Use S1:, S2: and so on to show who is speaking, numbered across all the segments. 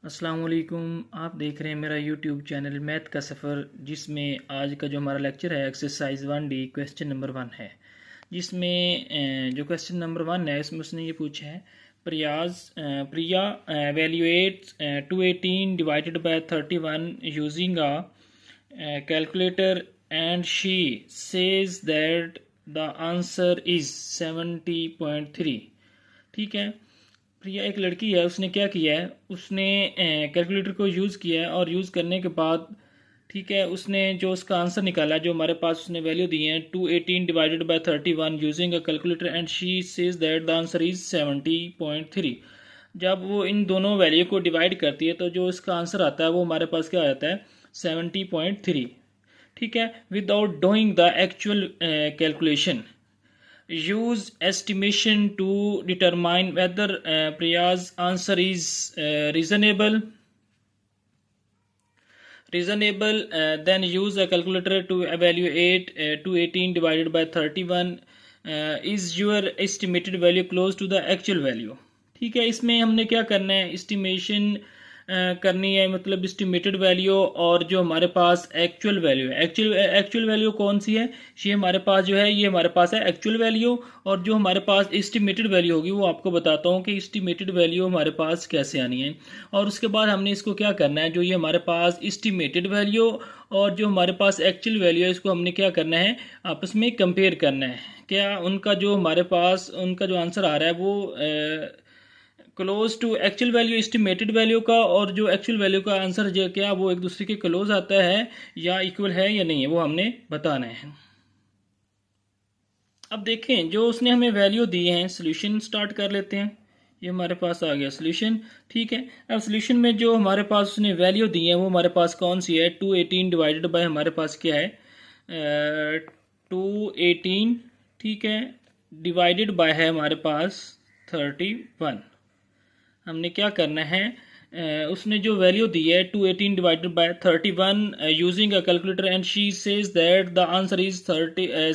S1: अस्सलाम वालेकुम। आप देख रहे हैं मेरा यूट्यूब चैनल मैथ का सफ़र, जिसमें आज का जो हमारा लेक्चर है एक्सरसाइज 1D क्वेश्चन नंबर 1 है। जिसमें जो क्वेश्चन नंबर 1 है उसमें उसने ये पूछा है प्रिया वैल्यूएट्स 218 divided by 31 using a calculator and she says that the answer is 70.3। ठीक है, प्रिया एक लड़की है, उसने क्या किया है, उसने कैलकुलेटर को यूज़ किया है और यूज़ करने के बाद ठीक है उसने जो उसका आंसर निकाला, जो हमारे पास उसने वैल्यू दी है 218 divided by 31 using a calculator and she says that the answer is 70.3। जब वो इन दोनों वैल्यू को डिवाइड करती है तो जो इसका आंसर आता है वो हमारे पास क्या आ जाता है 70.3। ठीक है, without doing the actual calculation use estimation to determine whether Priya's answer is reasonable. Then use a calculator to evaluate 218 divided by 31. Is your estimated value close to the actual value? ठीक है, इसमें हमने क्या करना है, estimation करनी है, मतलब एस्टिमेटेड वैल्यू और जो हमारे पास एक्चुअल वैल्यू है। एक्चुअल वैल्यू कौन सी है, ये हमारे पास जो है, ये हमारे पास है एक्चुअल वैल्यू। और जो हमारे पास एस्टिमेटेड वैल्यू होगी वो आपको बताता हूँ कि एस्टिमेटेड वैल्यू हमारे पास कैसे आनी है। और उसके बाद हमने इसको क्या करना है, जो ये हमारे पास एस्टिमेटेड वैल्यू और जो हमारे पास एक्चुअल वैल्यू है, इसको हमने क्या करना है, आपस में कंपेयर करना है। क्या उनका जो हमारे पास उनका जो आंसर आ रहा है वो close to actual value estimated value का, और जो एक्चुअल वैल्यू का आंसर जो क्या वो एक दूसरे के क्लोज आता है या इक्वल है या नहीं है, वो हमने बताना है। अब देखें जो उसने हमें वैल्यू दी है, सोल्यूशन स्टार्ट कर लेते हैं। ये हमारे पास आ गया सोल्यूशन। ठीक है, अब सोल्यूशन में जो हमारे पास उसने वैल्यू दी है वो हमारे पास कौन सी है, 218 डिवाइडेड बाय हमारे पास क्या है 218। ठीक है, डिवाइडेड बाय है हमारे पास 31। हमने क्या करना है, उसने जो वैल्यू दी है 218 divided by 31 using a calculator and she says that the answer is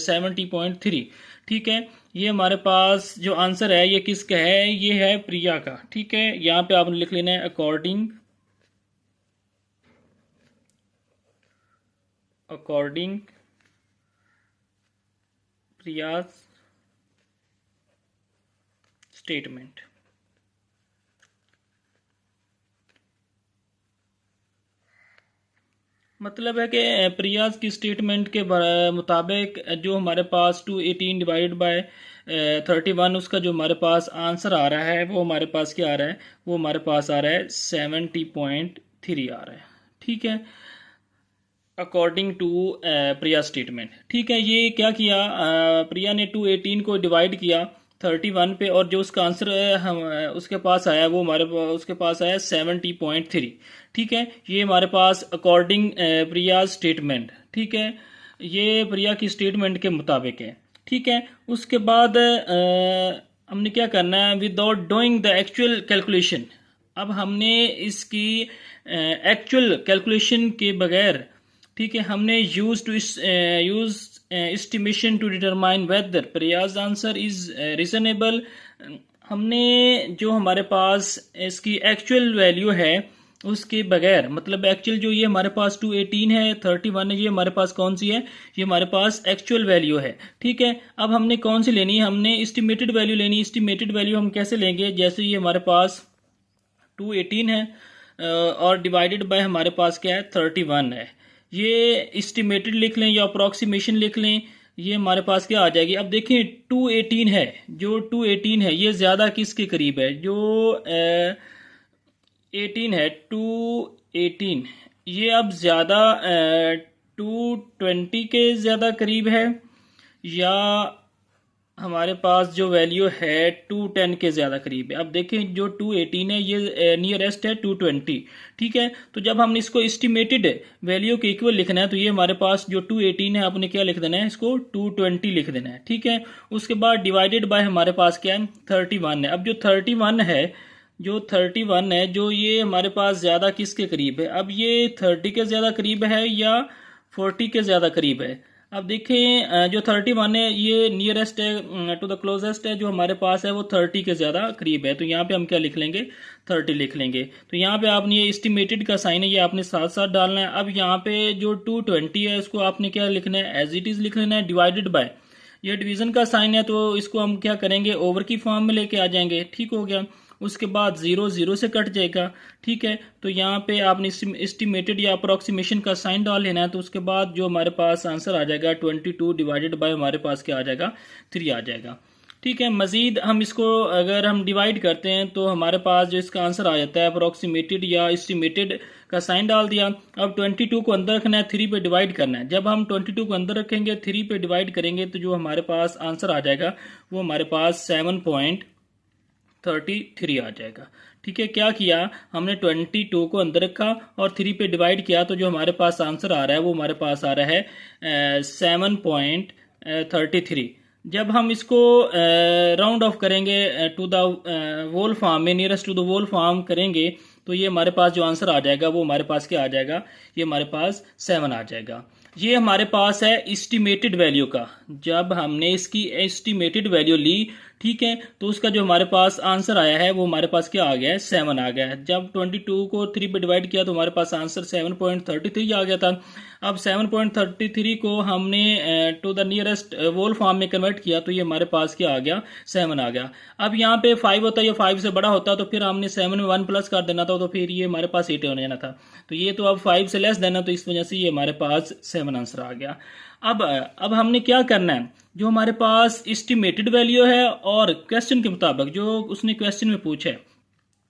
S1: 70.3। ठीक है, ये हमारे पास जो आंसर है ये किसका है, ये है प्रिया का। ठीक है, यहाँ पे आपने लिख लेना है अकॉर्डिंग प्रिया स्टेटमेंट। मतलब है कि प्रियाज की स्टेटमेंट के मुताबिक जो हमारे पास 218 डिवाइडेड बाय 31 उसका जो हमारे पास आंसर आ रहा है वो हमारे पास क्या आ रहा है, वो हमारे पास आ रहा है 70.3 आ रहा है। ठीक है, अकॉर्डिंग टू प्रिया स्टेटमेंट। ठीक है, ये क्या किया, प्रिया ने 218 को डिवाइड किया 31 पे, और जो उसका आंसर हम उसके पास आया वो उसके पास आया 70.3। ठीक है, ये हमारे पास अकॉर्डिंग प्रिया स्टेटमेंट। ठीक है, ये प्रिया की स्टेटमेंट के मुताबिक है। ठीक है, उसके बाद हमने क्या करना है, without doing the actual calculation. अब हमने इसकी एक्चुअल कैलकुलेशन के बगैर, ठीक है, हमने use estimation to determine whether Priya's answer is reasonable. हमने जो हमारे पास इसकी एक्चुअल वैल्यू है उसके बगैर, मतलब एक्चुअल जो ये हमारे पास 218 है 31 है, ये हमारे पास कौन सी है, ये हमारे पास एक्चुअल वैल्यू है। ठीक है, अब हमने कौन सी लेनी है, हमने एस्टिमेटेड वैल्यू लेनी है। एस्टिमेटेड वैल्यू हम कैसे लेंगे, जैसे ये हमारे पास 218 है और डिवाइडेड बाय हमारे पास क्या है 31 है, ये एस्टिमेटेड लिख लें या अप्रॉक्सीमेशन लिख लें, ये हमारे पास क्या आ जाएगी। अब देखें 218 है, जो 218 है ये ज़्यादा किसके करीब है, जो 18 है 218, ये अब ज़्यादा 220 के ज़्यादा करीब है, या हमारे पास जो वैल्यू है 210 के ज़्यादा करीब है। अब देखें जो 218 है ये नियरेस्ट है 220। ठीक है, तो जब हमने इसको एस्टिमेटेड वैल्यू के इक्वल लिखना है तो ये हमारे पास जो 218 है आपने क्या लिख देना है, इसको 220 लिख देना है। ठीक है, उसके बाद डिवाइडेड बाय हमारे पास क्या है 31 है। अब जो 31 है, जो ये हमारे पास ज़्यादा किसके करीब है, अब ये 30 के ज़्यादा करीब है या 40 के ज़्यादा करीब है। अब देखें जो 31 है ये नियरेस्ट है टू द क्लोजेस्ट है, जो हमारे पास है वो 30 के ज़्यादा करीब है। तो यहाँ पे हम क्या लिख लेंगे, 30 लिख लेंगे। तो यहाँ पे आपने ये एस्टिमेटेड का साइन है ये आपने साथ साथ डालना है। अब यहाँ पे जो 220 है इसको आपने क्या लिखना है, एज इट इज़ लिख लेना है, डिवाइडेड बाय, ये डिवीज़न का साइन है तो इसको हम क्या करेंगे, ओवर की फॉर्म में लेके आ जाएंगे। ठीक हो गया। उसके बाद 0 0 से कट जाएगा। ठीक है, तो यहाँ पे आपने एस्टिमेटेड या अप्रोक्सीमेशन का साइन डाल लेना है। तो उसके बाद जो हमारे पास आंसर आ जाएगा 22 डिवाइडेड बाय हमारे पास क्या आ जाएगा, 3 आ जाएगा। ठीक है, मज़ीद हम इसको अगर हम डिवाइड करते हैं तो हमारे पास जो इसका आंसर आ जाता है अप्रोक्सीमेटेड या एस्टिमेटेड का साइन डाल दिया। अब 22 को अंदर रखना है, 3 पे डिवाइड करना है। जब हम 22 को अंदर रखेंगे, 3 पे डिवाइड करेंगे तो जो हमारे पास आंसर आ जाएगा वो हमारे पास 7.33 आ जाएगा। ठीक है, क्या किया हमने 22 को अंदर रखा और 3 पे डिवाइड किया तो जो हमारे पास आंसर आ रहा है वो हमारे पास आ रहा है 7.33। जब हम इसको राउंड ऑफ करेंगे टू द वोल फॉर्म में, nearest to the whole form करेंगे तो ये हमारे पास जो आंसर आ जाएगा वो हमारे पास क्या आ जाएगा, ये हमारे पास 7 आ जाएगा। ये हमारे पास है एस्टिमेटेड वैल्यू का। जब हमने इसकी एस्टिमेटेड वैल्यू ली, ठीक है, तो उसका जो हमारे पास आंसर आया है वो हमारे पास क्या आ गया है, 7 आ गया है। जब 22 को 3 पे डिवाइड किया तो हमारे पास आंसर 7.33 आ गया था। अब 7.33 को हमने to the nearest whole form में कन्वर्ट किया तो ये हमारे पास क्या आ गया, 7 आ गया। अब यहाँ पे 5 होता या 5 से बड़ा होता तो फिर हमने 7 में 1 प्लस कर देना था, तो फिर ये हमारे पास 8 होने जाना था। तो ये तो अब 5 से लेस देना, तो इस वजह से ये हमारे पास 7 आंसर आ गया। अब हमने क्या करना है, जो हमारे पास एस्टिमेटेड वैल्यू है और क्वेश्चन के मुताबिक जो उसने क्वेश्चन में पूछा है,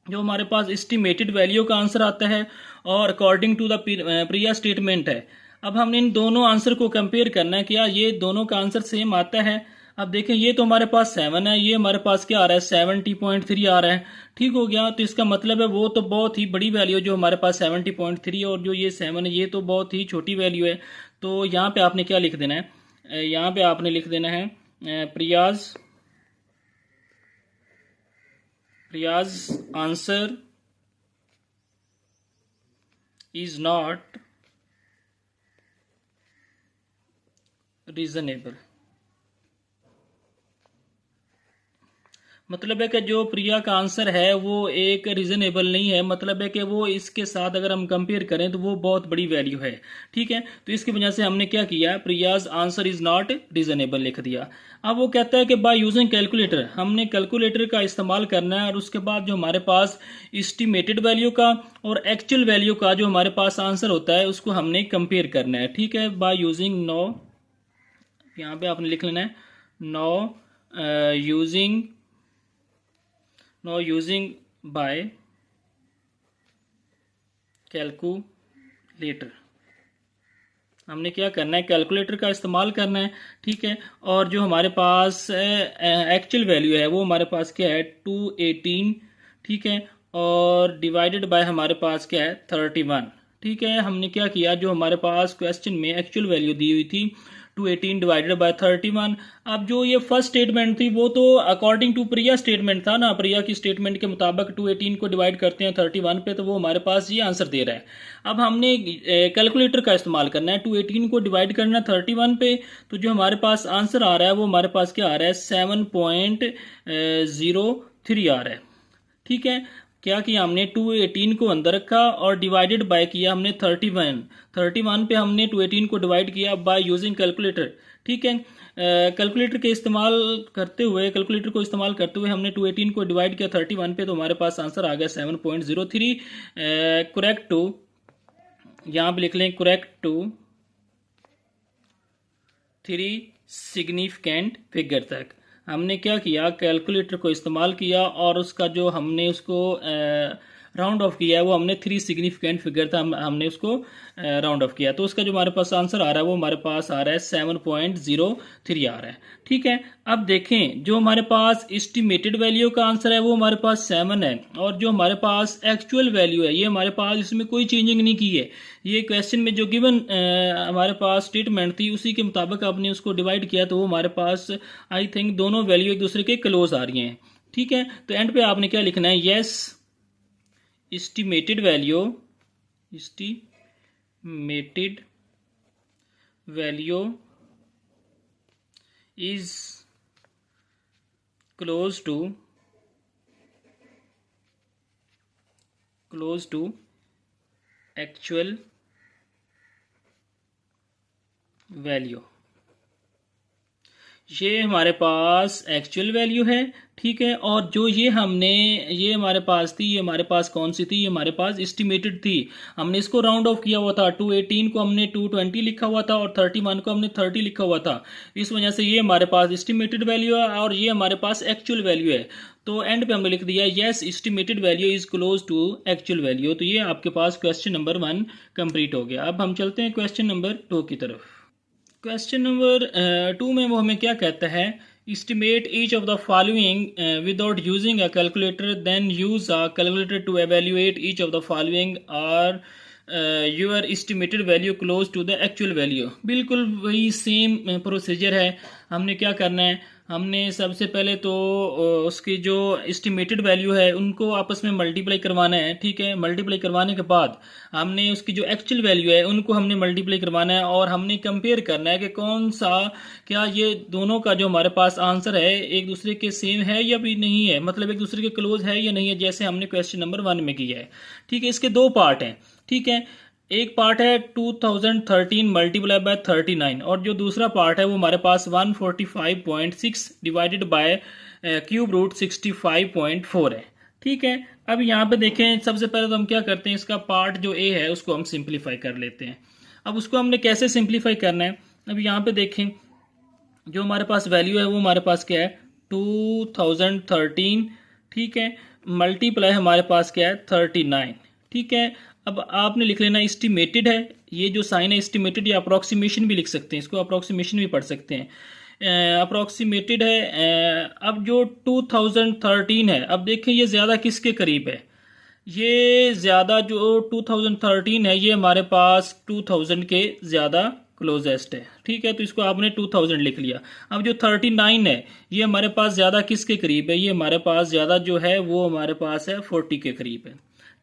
S1: जो हमारे पास एस्टिमेटेड वैल्यू का आंसर आता है और according to the Priya statement है। अब हमने इन दोनों आंसर को कंपेयर करना है, क्या ये दोनों का आंसर सेम आता है। अब देखें ये तो हमारे पास 7 है, ये हमारे पास क्या आ रहा है, 70.3 आ रहा है। ठीक हो गया, तो इसका मतलब है वो तो बहुत ही बड़ी वैल्यू जो हमारे पास 70.3 और जो ये 7 है ये तो बहुत ही छोटी वैल्यू है। तो यहाँ पे आपने क्या लिख देना है, यहाँ पे आपने लिख देना है Priya's answer is not reasonable. मतलब है कि जो प्रिया का आंसर है वो एक रीजनेबल नहीं है, मतलब है कि वो इसके साथ अगर हम कंपेयर करें तो वो बहुत बड़ी वैल्यू है। ठीक है, तो इसकी वजह से हमने क्या किया, Priya's answer is not reasonable लिख दिया। अब वो कहता है कि बाय यूजिंग कैलकुलेटर, हमने कैलकुलेटर का इस्तेमाल करना है और उसके बाद जो हमारे पास एस्टिमेटेड वैल्यू का और एक्चुअल वैल्यू का जो हमारे पास आंसर होता है उसको हमने कंपेयर करना है। ठीक है, बाय यूजिंग नो, यहाँ पे आपने लिख लेना है नो यूजिंग बाय कैलकुलेटर। हमने क्या करना है, कैलकुलेटर का इस्तेमाल करना है। ठीक है, और जो हमारे पास एक्चुअल वैल्यू है वो हमारे पास क्या है, 218। ठीक है, और डिवाइडेड बाय हमारे पास क्या है, 31। ठीक है, हमने क्या किया, जो हमारे पास क्वेश्चन में एक्चुअल वैल्यू दी हुई थी 218 डिवाइडेड बाय 31। अब जो ये फर्स्ट स्टेटमेंट थी वो तो अकॉर्डिंग टू प्रिया स्टेटमेंट था ना, प्रिया की स्टेटमेंट के मुताबिक 218 को डिवाइड करते हैं 31 पे तो वो हमारे पास ये आंसर दे रहा है। अब हमने कैलकुलेटर का इस्तेमाल करना है, 218 को डिवाइड करना है 31 पे, तो जो हमारे पास आंसर आ रहा है वो हमारे पास क्या आ रहा है, 7.03 आ रहा है। ठीक है, क्या किया हमने, 218 को अंदर रखा और डिवाइडेड बाय किया हमने 31 पे हमने 218 को डिवाइड किया बाय यूजिंग कैलकुलेटर। ठीक है, कैलकुलेटर को इस्तेमाल करते हुए हमने 218 को डिवाइड किया 31 पे तो हमारे पास आंसर आ गया 7.03। करेक्ट टू, यहाँ पे लिख लें करेक्ट टू 3 सिग्निफिकेंट फिगर तक। हमने क्या किया, कैलकुलेटर को इस्तेमाल किया और उसका जो हमने उसको राउंड ऑफ किया है वो हमने 3 सिग्निफिकेंट फिगर था, हमने उसको राउंड ऑफ किया तो उसका जो हमारे पास आंसर आ रहा है वो हमारे पास आ रहा है 7.03 आ रहा है। ठीक है, अब देखें जो हमारे पास एस्टिमेटेड वैल्यू का आंसर है वो हमारे पास 7 है और जो हमारे पास एक्चुअल वैल्यू है ये हमारे पास इसमें कोई चेंजिंग नहीं की है। ये क्वेश्चन में जो गिवन हमारे पास स्टेटमेंट थी उसी के मुताबिक आपने उसको डिवाइड किया तो वो हमारे पास आई थिंक दोनों वैल्यू एक दूसरे के क्लोज आ रही हैं। ठीक है, तो एंड पे आपने क्या लिखना है, yes estimated value is close to actual value. ये हमारे पास एक्चुअल वैल्यू है, ठीक है। और जो ये हमारे पास थी, ये हमारे पास कौन सी थी, ये हमारे पास एस्टिमेटेड थी। हमने इसको राउंड ऑफ किया हुआ था, 218 को हमने 220 लिखा हुआ था और 31 को हमने 30 लिखा हुआ था। इस वजह से ये हमारे पास एस्टिमेटेड वैल्यू है और ये हमारे पास एक्चुअल वैल्यू है। तो एंड पे हमने लिख दिया yes estimated value is close to actual value. तो ये आपके पास क्वेश्चन नंबर 1 कंप्लीट हो गया। अब हम चलते हैं क्वेश्चन नंबर 2 की तरफ। क्वेश्चन नंबर 2 में वो हमें क्या कहता है, estimate each of the following without using a calculator, then use a calculator to evaluate each of the following or your estimated value close to the actual value। बिल्कुल वही सेम प्रोसीजर है। हमने क्या करना है, हमने सबसे पहले तो उसकी जो एस्टिमेटेड वैल्यू है उनको आपस में मल्टीप्लाई करवाना है, ठीक है। मल्टीप्लाई करवाने के बाद हमने उसकी जो एक्चुअल वैल्यू है उनको हमने मल्टीप्लाई करवाना है और हमने कंपेयर करना है कि कौन सा, क्या ये दोनों का जो हमारे पास आंसर है एक दूसरे के सेम है या भी नहीं है, मतलब एक दूसरे के क्लोज है या नहीं है, जैसे हमने क्वेश्चन नंबर 1 में किया है, ठीक है। इसके 2 पार्ट हैं, ठीक है। एक पार्ट है 2013 मल्टीप्लाई बाय 39 और जो दूसरा पार्ट है वो हमारे पास 145.6 डिवाइडेड बाय क्यूब रूट 65.4 है, ठीक है। अब यहाँ पे देखें, सबसे पहले तो हम क्या करते हैं, इसका पार्ट जो ए है उसको हम सिंप्लीफाई कर लेते हैं। अब उसको हमने कैसे सिंप्लीफाई करना है, अब यहाँ पे देखें जो हमारे पास वैल्यू है वो हमारे पास क्या है 2013, ठीक है, मल्टीप्लाई हमारे पास क्या है 39, ठीक है। अब आपने लिख लेना एस्टिमेटेड है, ये जो साइन है एस्टिमेटेड या अप्रॉक्सीमेशन भी लिख सकते हैं, इसको अप्रॉक्सीमेशन भी पढ़ सकते हैं, अप्रॉक्सीमेटेड है। अब जो 2013 है, अब देखें ये ज़्यादा किसके करीब है, ये ज़्यादा जो 2013 है ये हमारे पास 2000 के ज़्यादा क्लोजेस्ट है, ठीक है। तो इसको आपने 2000 लिख लिया। अब जो 39 है ये हमारे पास ज़्यादा किसके करीब है, ये हमारे पास ज़्यादा जो है वो हमारे पास है 40 के करीब है,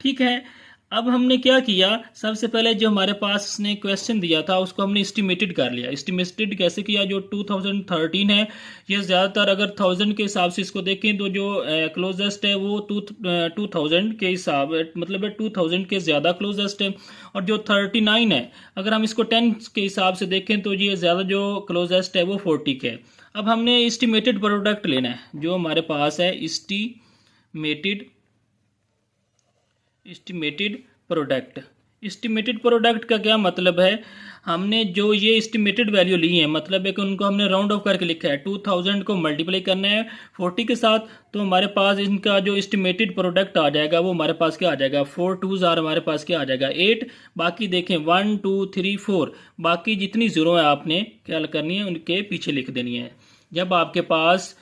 S1: ठीक है। अब हमने क्या किया, सबसे पहले जो हमारे पास ने क्वेश्चन दिया था उसको हमने एस्टिमेटेड कर लिया। एस्टिमेटेड कैसे किया, जो 2013 है ये ज़्यादातर अगर 1000 के हिसाब से इसको देखें तो जो क्लोजेस्ट है वो 2000 के हिसाब, मतलब 2000 के ज़्यादा क्लोजेस्ट है। और जो 39 है अगर हम इसको 10 के हिसाब से देखें तो ये ज़्यादा जो क्लोजेस्ट है वो 40 के है। अब हमने एस्टिमेटेड प्रोडक्ट लेना है, जो हमारे पास है एस्टिमेटेड प्रोडक्ट। एस्टिमेटेड प्रोडक्ट का क्या मतलब है, हमने जो ये एस्टिमेटेड वैल्यू ली है, मतलब है कि उनको हमने राउंड ऑफ करके लिखा है, 2000 को मल्टीप्लाई करना है 40 के साथ, तो हमारे पास इनका जो एस्टिमेटेड प्रोडक्ट आ जाएगा वो हमारे पास क्या आ जाएगा 4 2s हमारे पास क्या आ जाएगा 8। बाकी देखें 1 2 3 4, बाकी जितनी ज़ीरो है आपने क्या करनी है उनके पीछे लिख देनी है। जब आपके पास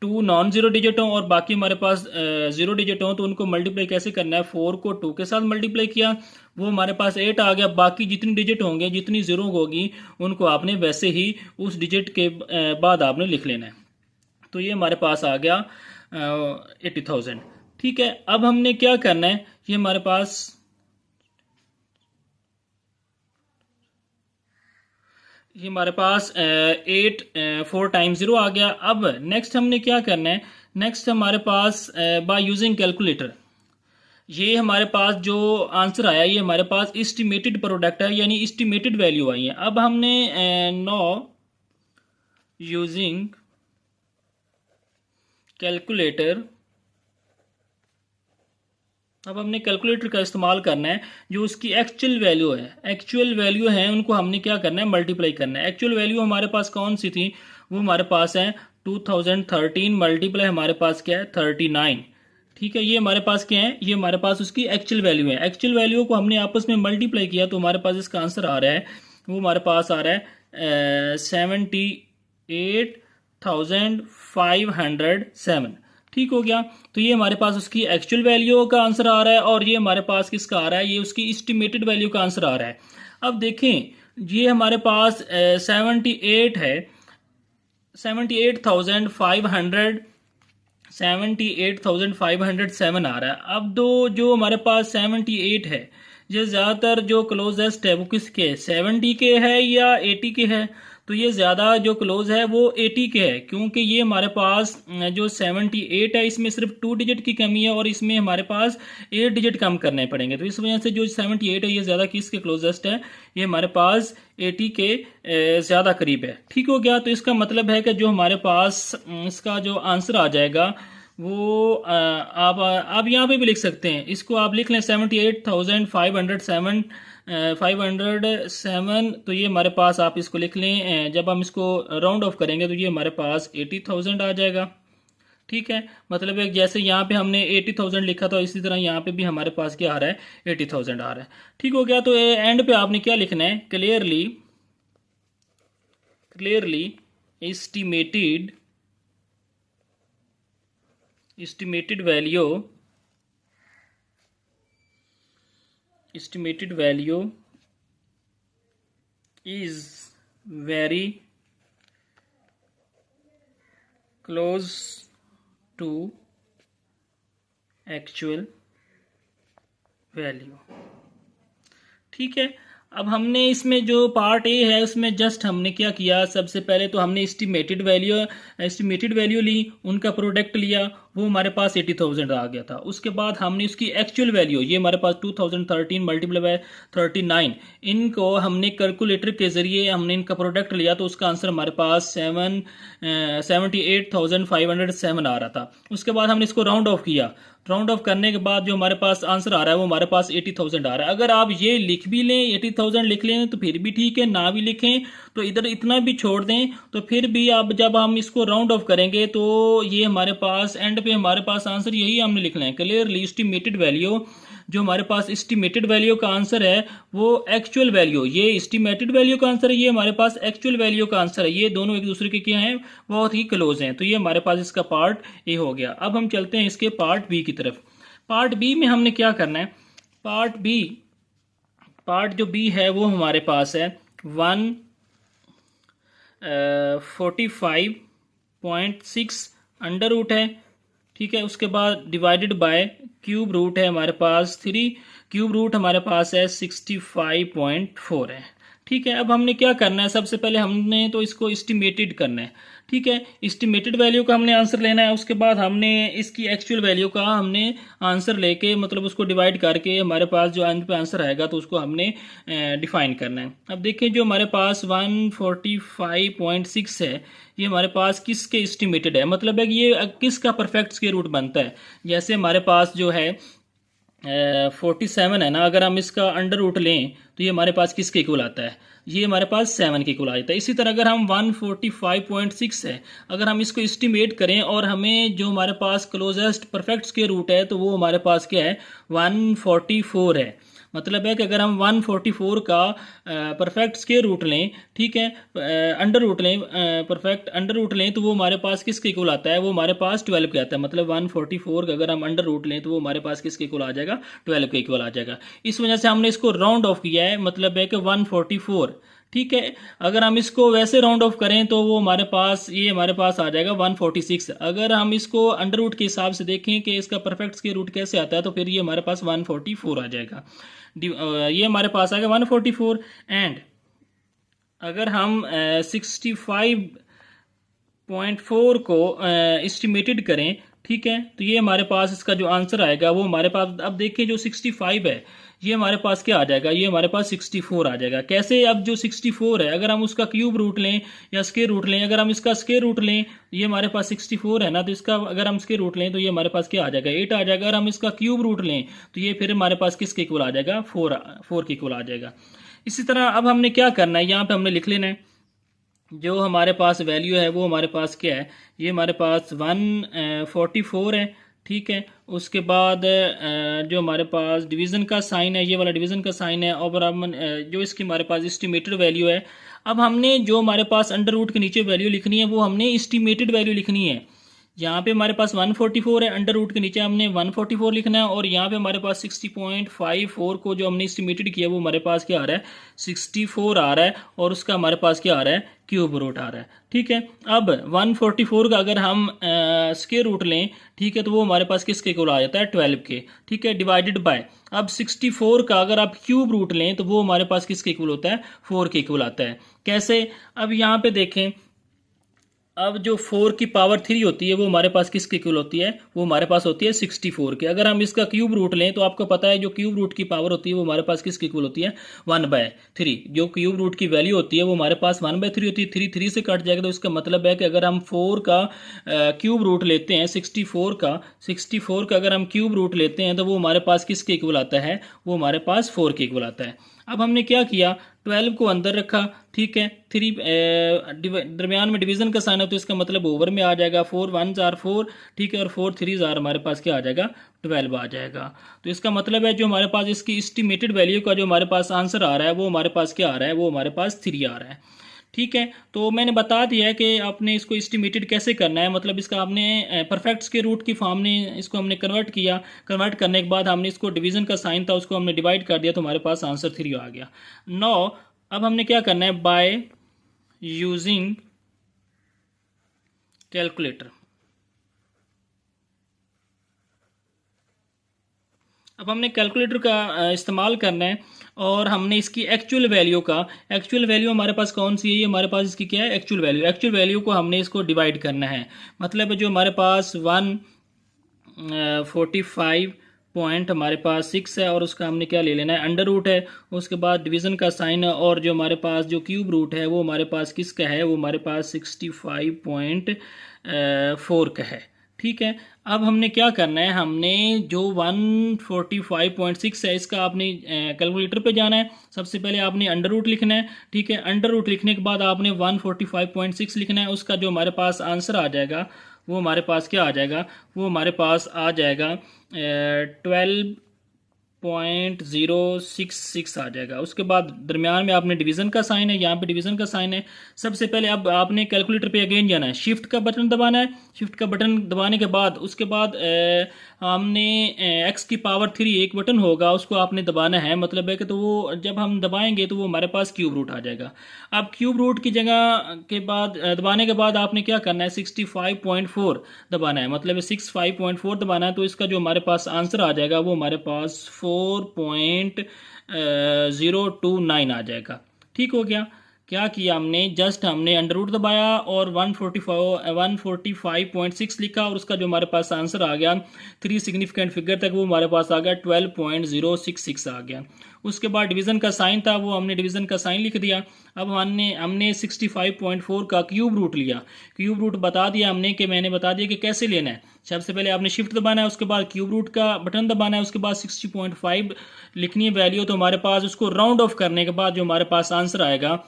S1: 2 नॉन ज़ीरो डिजिट हों और बाकी हमारे पास 0 डिजिट हों तो उनको मल्टीप्लाई कैसे करना है, 4 को 2 के साथ मल्टीप्लाई किया वो हमारे पास 8 आ गया। बाकी जितनी डिजिट होंगे, जितनी ज़ीरो होगी उनको आपने वैसे ही उस डिजिट के बाद आपने लिख लेना है। तो ये हमारे पास आ गया 80,000, ठीक है। अब हमने क्या करना है, ये हमारे पास 8 4 टाइम्स 0 आ गया। अब नेक्स्ट हमने क्या करना है, नेक्स्ट हमारे पास बाय यूजिंग कैलकुलेटर, ये हमारे पास जो आंसर आया ये हमारे पास एस्टिमेटेड प्रोडक्ट है, यानी एस्टिमेटेड वैल्यू आई है। अब हमने नो यूजिंग कैलकुलेटर, अब हमने कैलकुलेटर का इस्तेमाल करना है, जो उसकी एक्चुअल वैल्यू है उनको हमने क्या करना है मल्टीप्लाई करना है। एक्चुअल वैल्यू हमारे पास कौन सी थी, वो हमारे पास है 2013 मल्टीप्लाई हमारे पास क्या है 39, ठीक है। ये हमारे पास क्या है, ये हमारे पास उसकी एक्चुअल वैल्यू है। एक्चुअल वैल्यू को हमने आपस में मल्टीप्लाई किया तो हमारे पास इसका आंसर आ रहा है, वो हमारे पास आ रहा है 78,507, ठीक हो गया। तो ये हमारे पास उसकी एक्चुअल वैल्यू का आंसर आ रहा है और ये हमारे पास किसका आ रहा है, ये उसकी एस्टिमेटेड वैल्यू का आंसर आ रहा है। अब देखें ये हमारे पास 78 है, 78,507 आ रहा है। अब जो हमारे पास 78 है, ये ज़्यादातर जो क्लोजेस्ट है वो किसके 70 के है या 80 के है, तो ये ज़्यादा जो क्लोज है वो 80 के है, क्योंकि ये हमारे पास जो 78 है इसमें सिर्फ 2 डिजिट की कमी है और इसमें हमारे पास 8 डिजिट कम करने पड़ेंगे। तो इस वजह से जो 78 है ये ज़्यादा किसके क्लोजेस्ट है, ये हमारे पास 80 के ज़्यादा करीब है। ठीक हो गया। तो इसका मतलब है कि जो हमारे पास इसका जो आंसर आ जाएगा वो आप यहाँ पे भी लिख सकते हैं, इसको आप लिख लें 78,507 507। तो ये हमारे पास आप इसको लिख लें, जब हम इसको राउंड ऑफ करेंगे तो ये हमारे पास 80,000 आ जाएगा। ठीक है, मतलब एक जैसे यहाँ पे हमने 80,000 लिखा था इसी तरह यहाँ पे भी हमारे पास क्या आ रहा है, 80,000 आ रहा है। ठीक हो गया। तो एंड पे आपने क्या लिखना है, clearly estimated value is very close to actual value। ठीक है, अब हमने इसमें जो पार्ट ए है उसमें जस्ट हमने क्या किया, सबसे पहले तो हमने एस्टिमेटेड वैल्यू ली, उनका प्रोडक्ट लिया, वो हमारे पास 80,000 आ गया था। उसके बाद हमने उसकी एक्चुअल वैल्यू, ये हमारे पास 2013 मल्टीप्लाई बाय 39, इनको हमने कैलकुलेटर के ज़रिए हमने इनका प्रोडक्ट लिया तो उसका आंसर हमारे पास 78,507 आ रहा था। उसके बाद हमने इसको राउंड ऑफ किया, राउंड ऑफ करने के बाद जो हमारे पास आंसर आ रहा है वो हमारे पास 80,000 आ रहा है। अगर आप ये लिख भी लें 80,000 लिख लें तो फिर भी ठीक है, ना भी लिखें तो इधर इतना भी छोड़ दें तो फिर भी अब जब हम इसको राउंड ऑफ करेंगे तो ये हमारे पास एंड पे हमारे पास आंसर यही हमने लिखना है, क्लियरली एस्टिमेटेड वैल्यू। जो हमारे पास एस्टिमेटेड वैल्यू का आंसर है वो एक्चुअल वैल्यू, ये एस्टिमेटेड वैल्यू का आंसर है, ये हमारे पास एक्चुअल वैल्यू का आंसर है, ये दोनों एक दूसरे के क्या हैं, बहुत ही क्लोज हैं। तो ये हमारे पास इसका पार्ट ए हो गया। अब हम चलते हैं इसके पार्ट बी की तरफ। पार्ट बी में हमने क्या करना है, पार्ट जो बी है वो हमारे पास है 145.6 अंडर रूट है। ठीक है, उसके बाद डिवाइडेड बाय क्यूब रूट है हमारे पास 3, क्यूब रूट हमारे पास है 65.4 है। ठीक है, अब हमने क्या करना है, सबसे पहले हमने तो इसको एस्टिमेटेड करना है। ठीक है, एस्टिमेटेड वैल्यू का हमने आंसर लेना है, उसके बाद हमने इसकी एक्चुअल वैल्यू का हमने आंसर लेके मतलब उसको डिवाइड करके हमारे पास जो एंड पे आंसर आएगा तो उसको हमने डिफाइन करना है। अब देखिए जो हमारे पास 145.6 है ये हमारे पास किसके एस्टिमेटेड है, मतलब है कि ये किसका परफेक्ट स्क्वायर रूट बनता है। जैसे हमारे पास जो है 47 है ना, अगर हम इसका अंडर रूट लें तो ये हमारे पास किसके इक्वल आता है, ये हमारे पास 7 के इक्वल आ जाता है। इसी तरह अगर हम 145.6 है, अगर हम इसको एस्टिमेट करें और हमें जो हमारे पास क्लोजेस्ट परफेक्ट स्क्वायर रूट है तो वो हमारे पास क्या है 144 है। मतलब है कि अगर हम 144 का परफेक्ट स्क्वायर रूट लें, ठीक है, अंडर रूट लें, परफेक्ट अंडर रूट लें तो वो हमारे पास किसके इक्वल आता है, वो हमारे पास 12 के आता है। मतलब 144 का अगर हम अंडर रूट लें तो वो हमारे पास किसके इक्वल आ जाएगा, 12 के इक्वल आ जाएगा। इस वजह से हमने इसको राउंड ऑफ किया है, मतलब है कि 144। ठीक है, अगर हम इसको वैसे राउंड ऑफ करें तो वो हमारे पास ये हमारे पास आ जाएगा 146। अगर हम इसको अंडर रूट के हिसाब से देखें कि इसका परफेक्ट स्क्वायर रूट कैसे आता है तो फिर ये हमारे पास 144 आ जाएगा। ये हमारे पास आ गया 144। एंड अगर हम 65.4 को एस्टिमेटेड करें, ठीक है, तो ये हमारे पास इसका जो आंसर आएगा वो हमारे पास, अब देखिए जो 65 है ये हमारे पास क्या आ जाएगा, ये हमारे पास 64 आ जाएगा। कैसे, अब जो 64 है अगर हम उसका क्यूब रूट लें या स्क्वायर रूट लें, अगर हम इसका स्क्वायर रूट लें ये हमारे पास 64 है ना, तो इसका अगर हम स्क्वायर रूट लें तो ये हमारे पास क्या आ जाएगा 8 आ जाएगा। अगर हम इसका क्यूब रूट लें तो ये फिर हमारे पास किसके इक्वल आ जाएगा 4 के इक्वल आ जाएगा। इसी तरह अब हमने क्या करना है, यहाँ पे हमने लिख लेना है जो हमारे पास वैल्यू है वो हमारे पास क्या है, ये हमारे पास 144 है। ठीक है, उसके बाद जो हमारे पास डिवीज़न का साइन है, ये वाला डिवीज़न का साइन है, और जो इसकी हमारे पास एस्टिमेटेड वैल्यू है। अब हमने जो हमारे पास अंडर रूट के नीचे वैल्यू लिखनी है वो हमने एस्टिमेटेड वैल्यू लिखनी है। यहाँ पे हमारे पास 144 है, अंडर रूट के नीचे हमने 144 लिखना है, और यहाँ पे हमारे पास 60.54 को जो हमने एस्टिमेटेड किया वो हमारे पास क्या आ रहा है, 64 आ रहा है, और उसका हमारे पास क्या आ रहा है, क्यूब रूट आ रहा है। ठीक है, अब 144 का अगर हम स्क्वायर रूट लें, ठीक है, तो वो हमारे पास किसके इक्वल आ जाता है, 12 के। ठीक है, डिवाइडेड बाय, अब 64 का अगर आप क्यूब रूट लें तो वो हमारे पास किसके इक्वल होता है, 4 के इक्वल आता है। कैसे, अब यहाँ पे देखें, अब जो 4 की पावर 3 होती है वो हमारे पास किसके इक्वल होती है, वो हमारे पास होती है 64 के। अगर हम इसका क्यूब रूट लें तो आपको पता है जो क्यूब रूट की पावर होती है वो हमारे पास किसके इक्वल होती है, 1/3। जो क्यूब रूट की वैल्यू होती है वो हमारे पास 1/3 होती है। 3 3 से कट जाएगा, तो इसका मतलब है कि अगर हम 4 का क्यूब रूट लेते हैं, 64 का अगर हम क्यूब रूट लेते हैं तो वो हमारे पास किसके इक्वल आता है, वो हमारे पास 4 के इक्वल आता है। अब हमने क्या किया, 12 को अंदर रखा, ठीक है, 3 दरमियान में डिवीजन का साइन है तो इसका मतलब ओवर में आ जाएगा, 4 1 जार 4, ठीक है, और 4 3 जार हमारे पास क्या आ जाएगा, 12 आ जाएगा। तो इसका मतलब है जो हमारे पास इसकी एस्टिमेटेड वैल्यू का जो हमारे पास आंसर आ रहा है वो हमारे पास क्या आ रहा है, वो हमारे पास 3 आ रहा है। ठीक है, तो मैंने बता दिया है कि आपने इसको एस्टिमेटेड कैसे करना है, मतलब इसका आपने परफेक्ट्स के रूट की फॉर्म में इसको हमने कन्वर्ट किया, कन्वर्ट करने के बाद हमने इसको डिवीजन का साइन था उसको हमने डिवाइड कर दिया, तो हमारे पास आंसर 3 आ गया। 9, अब हमने क्या करना है, बाय यूजिंग कैलकुलेटर। अब हमने कैलकुलेटर का इस्तेमाल करना है, और हमने इसकी एक्चुअल वैल्यू हमारे पास कौन सी है, ये हमारे पास इसकी क्या है, एक्चुअल वैल्यू को हमने इसको डिवाइड करना है। मतलब जो हमारे पास 145 पॉइंट हमारे पास 6 है, और उसका हमने क्या ले लेना है, अंडर रूट है, उसके बाद डिवीज़न का साइन है, और जो हमारे पास जो क्यूब रूट है वो हमारे पास किसका है, वो हमारे पास 65.4 का है। ठीक है, अब हमने क्या करना है, हमने जो 145.6 है इसका आपने कैलकुलेटर पे जाना है। सबसे पहले आपने अंडर रूट लिखना है, ठीक है, अंडर रूट लिखने के बाद आपने 145.6 लिखना है, उसका जो हमारे पास आंसर आ जाएगा वो हमारे पास क्या आ जाएगा, वो हमारे पास आ जाएगा 12.066 आ जाएगा। उसके बाद दरमियान में आपने डिवीज़न का साइन है, यहाँ पे डिवीज़न का साइन है। सबसे पहले अब आपने कैलकुलेटर पे अगेन जाना है, शिफ्ट का बटन दबाना है, शिफ्ट का बटन दबाने के बाद उसके बाद हमने एक्स की पावर 3 एक बटन होगा उसको आपने दबाना है, मतलब है कि तो वो जब हम दबाएंगे तो वो हमारे पास क्यूब रूट आ जाएगा। अब क्यूब रूट की जगह के बाद दबाने के बाद आपने क्या करना है, 65.4 दबाना है, मतलब 65.4 दबाना है, तो इसका जो हमारे पास आंसर आ जाएगा वो हमारे पास 4.029 आ जाएगा। ठीक हो गया, क्या किया हमने, जस्ट हमने अंडर रूट दबाया और 145.6 लिखा, और उसका जो हमारे पास आंसर आ गया 3 सिग्निफिकेंट फिगर तक वो हमारे पास आ गया 12.066 आ गया। उसके बाद डिवीज़न का साइन था, वो हमने डिवीज़न का साइन लिख दिया। अब हमने 65.4 का क्यूब रूट लिया, क्यूब रूट बता दिया हमने कि मैंने बता दिया कि कैसे लेना है। सबसे पहले आपने शिफ्ट दबाना है, उसके बाद क्यूब रूट का बटन दबाना है, उसके बाद 60.5 लिखनी है वैल्यू, तो हमारे पास उसको राउंड ऑफ करने के बाद जो हमारे पास आंसर आएगा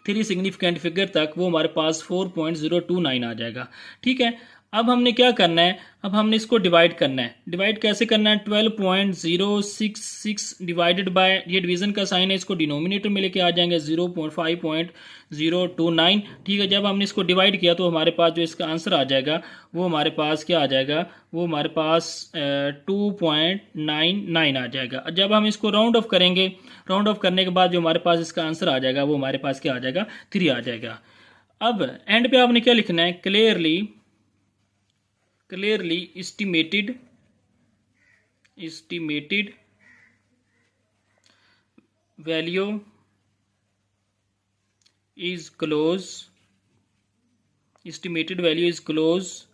S1: 3 सिग्निफिकेंट फिगर तक वो हमारे पास 4.029 आ जाएगा। ठीक है, अब हमने क्या करना है, अब हमने इसको डिवाइड करना है। डिवाइड कैसे करना है, 12.066 डिवाइडेड बाय, ये डिवीज़न का साइन है, इसको डिनोमिनेटर में लेके आ जाएंगे 5.029। ठीक है, जब हमने इसको डिवाइड किया तो हमारे पास जो इसका आंसर आ जाएगा वो हमारे पास क्या आ जाएगा, वो हमारे पास 2.99 आ जाएगा। जब हम इसको राउंड ऑफ करेंगे, राउंड ऑफ करने के बाद जो हमारे पास इसका आंसर आ जाएगा वो हमारे पास क्या आ जाएगा, 3 आ जाएगा। अब एंड पे आपने क्या लिखना है, clearly estimated value is close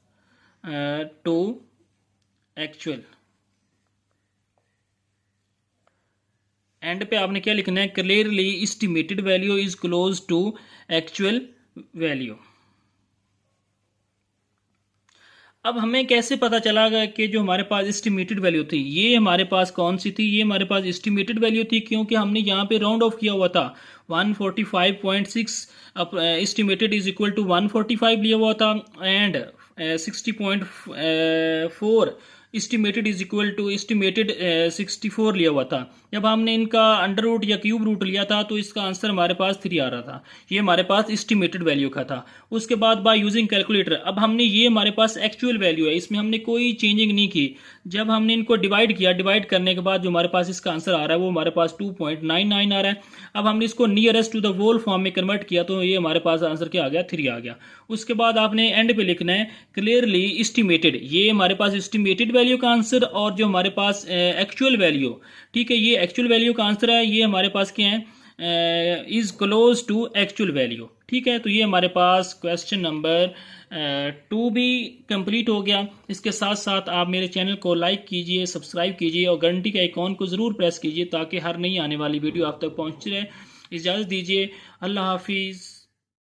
S1: to actual। End पे आपने क्या लिखना है, clearly estimated value is close to actual value. अब हमें कैसे पता चला कि जो हमारे पास एस्टिमेटेड वैल्यू थी ये हमारे पास कौन सी थी, ये हमारे पास एस्टिमेटेड वैल्यू थी, क्योंकि हमने यहाँ पे राउंड ऑफ किया हुआ था। 145.6 एस्टिमेटेड इज इक्वल टू 145 लिया हुआ था, and 60.4 estimated is equal to estimated 64 लिया हुआ था। जब हमने इनका अंडर रूट या क्यूब रूट लिया था तो इसका आंसर हमारे पास 3 आ रहा था। ये हमारे पास एस्टिमेटेड वैल्यू का था। उसके बाद बाय यूजिंग कैलकुलेटर, अब हमने ये हमारे पास एक्चुअल वैल्यू है, इसमें हमने कोई चेंजिंग नहीं की। जब हमने इनको डिवाइड किया, डिवाइड करने के बाद जो हमारे पास इसका आंसर आ रहा है वो हमारे पास 2.99 आ रहा है। अब हमने इसको nearest to the whole form में कन्वर्ट किया तो ये हमारे पास आंसर क्या आ गया, 3 आ गया। उसके बाद आपने एंड पे लिखना है क्लियरली एस्टिमेटेड, ये हमारे पास एस्टिमेटेड वैल्यू का आंसर और जो हमारे पास एक्चुअल वैल्यू, ठीक है, ये एक्चुअल वैल्यू का आंसर है, ये हमारे पास क्या है, is close to actual value. ठीक है, तो ये हमारे पास क्वेश्चन नंबर 2 भी कंप्लीट हो गया। इसके साथ साथ आप मेरे चैनल को लाइक कीजिए, सब्सक्राइब कीजिए और घंटी के आइकॉन को ज़रूर प्रेस कीजिए ताकि हर नई आने वाली वीडियो आप तक पहुंच रहे। इजाज़त दीजिए, अल्लाह हाफिज़।